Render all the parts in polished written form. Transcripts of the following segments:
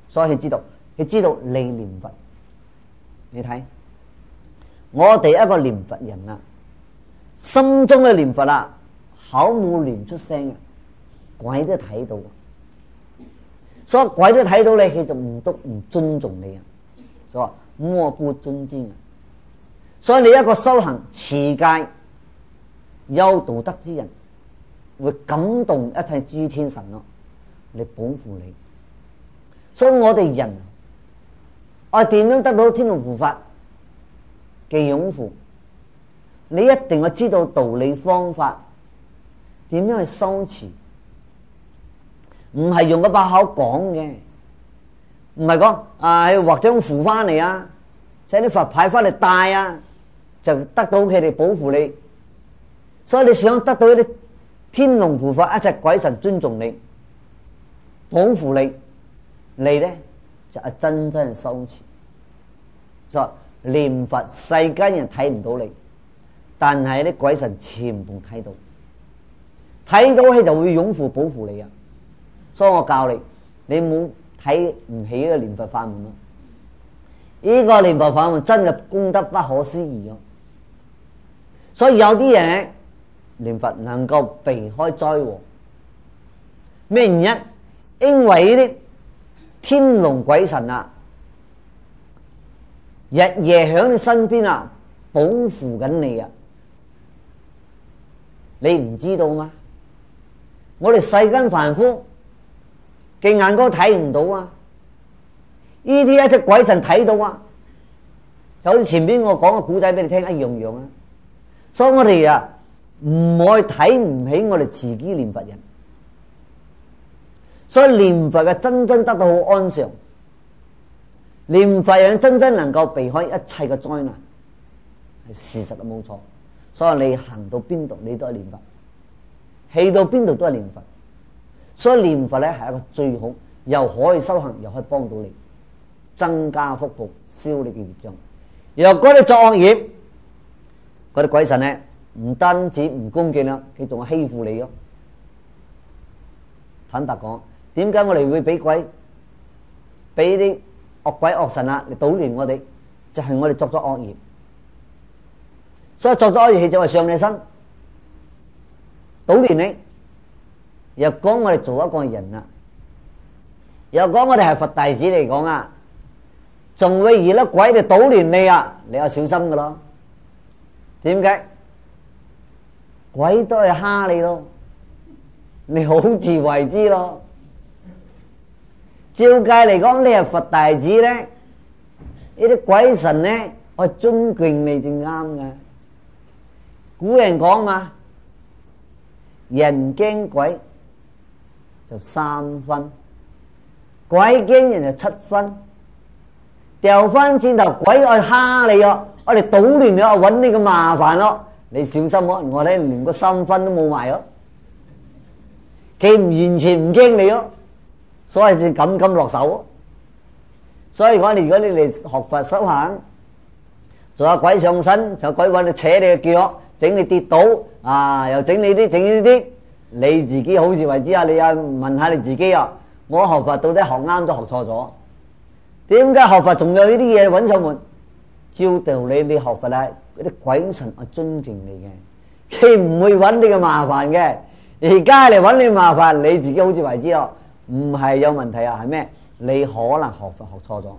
所以佢知道你念佛。你睇我哋一個念佛人啊，心中嘅念佛啦，口冇念出聲啊，鬼都睇到。所以鬼都睇到你，佢就唔尊重你啊。所以話莫不尊敬啊。所以你一個修行持戒有道德之人，會感動一切諸天神咯，嚟保護你。所以我哋人我點樣得到天龍護法嘅擁護？你一定要知道道理方法，點樣去修持，唔係用個把口講嘅，唔係講畫張符翻嚟啊，請啲佛牌翻嚟帶啊，就得到佢哋保護你。所以你想得到一啲天龍護法、一切鬼神尊重你、保護你，你咧就係真正修持。所以念佛，世間人睇唔到你，但係啲鬼神全部睇到，睇到佢就會擁護保護你啊！所以我教你，你冇睇唔起呢個念佛法門咯。呢個念佛法門真係功德不可思議咯。所以有啲人念佛能夠避開災禍，咩原因？因為呢啲天龍鬼神啊，日夜響你身邊啊，保護緊你啊！你唔知道嗎？我哋世間凡夫嘅眼光睇唔到啊，呢啲一隻鬼神睇到啊，就好似前邊我講個古仔俾你聽一樣樣啊。所以我哋啊唔可以睇唔起我哋自己念佛人，所以念佛嘅真正得到好安詳。念佛人真正能夠避開一切嘅災難，係事實都冇錯。所以你行到邊度，你都係念佛；去到邊度都係念佛。所以念佛咧係一個最好，又可以修行，又可以幫到你，增加福報，消你嘅業障。如果你作惡業，嗰啲鬼神咧唔單止唔恭敬啦，佢仲係欺負你咯。坦白講，點解我哋會俾啲惡鬼惡神啊嚟搗亂我哋？就係我哋作咗惡業，所以作咗惡業就係上你身搗亂你。若果我哋做一個人啊，若果我哋係佛弟子嚟講啊，仲會遇到鬼嚟搗亂你啊，你要小心噶咯。點解？鬼都係蝦你咯，你好自為之咯。照計嚟講，你係佛弟子咧，呢啲鬼神咧，我尊敬你正啱噶。古人講嘛，人驚鬼就3分，鬼驚人就7分。掉翻轉頭，鬼愛蝦你咯，我哋搗亂你，我揾你個麻煩咯。你小心咯，我咧連個3分都冇埋咯。佢唔完全唔驚你咯，所以就敢落手。所以如果你嚟學佛修行，仲有鬼上身，仲有鬼揾你扯你嘅腳，整你跌倒啊，又整你啲，你自己好自為之啊！你啊問下你自己啊，我學佛到底學啱咗學錯咗？點解學佛仲有呢啲嘢揾上門？照道理你學佛啊，嗰啲鬼神係尊敬你嘅，佢唔會揾你嘅麻煩嘅。而家嚟揾你麻煩，你自己好自為之咯，唔係有問題啊？係咩？你可能學佛學錯咗，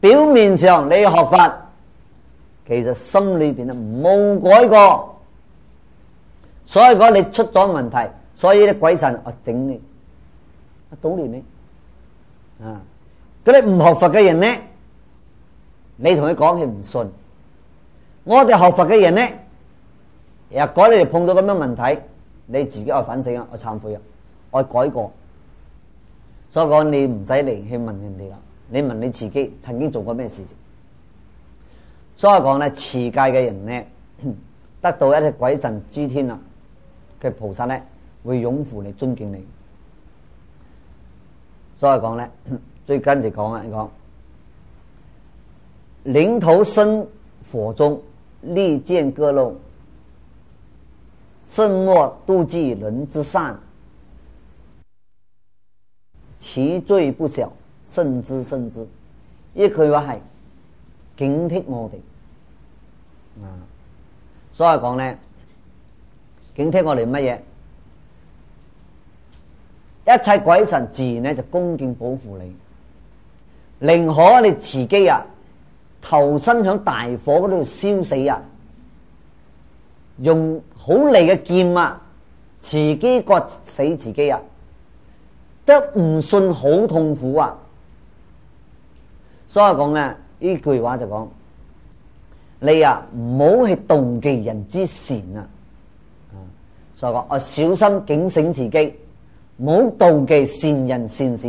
表面上你學佛，其實心裏邊啊冇改過，所以講你出咗問題，所以啲鬼神啊整你，搗亂你啊！嗰啲唔學佛嘅人咧，你同佢講佢唔信。我哋學佛嘅人咧，若果你哋碰到咁樣問題，你自己愛反省啊，愛懺悔啊，愛改過。所以講你唔使嚟去問人哋啦，你問你自己曾經做過咩事情。所以講咧，持戒嘅人咧，得到一啲鬼神諸天啊嘅菩薩咧，會擁護你、尊敬你。所以講咧。最跟住講啊，你講領頭生火中，利劍割肉，慎莫妒忌人之善，其罪不小，慎之慎之。呢句話係警惕我哋所以講咧，警惕我哋乜嘢？一切鬼神自然咧就恭敬保護你，寧可你自己投身響大火嗰度燒死用好利嘅劍自己割死自己都唔信好痛苦所以講咧，呢句話就講你唔好去妒忌人之善所以講我小心警醒自己，唔好妒忌善人善事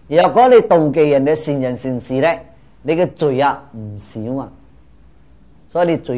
若果你妒忌人哋善人善事咧，你嘅罪唔少所以你罪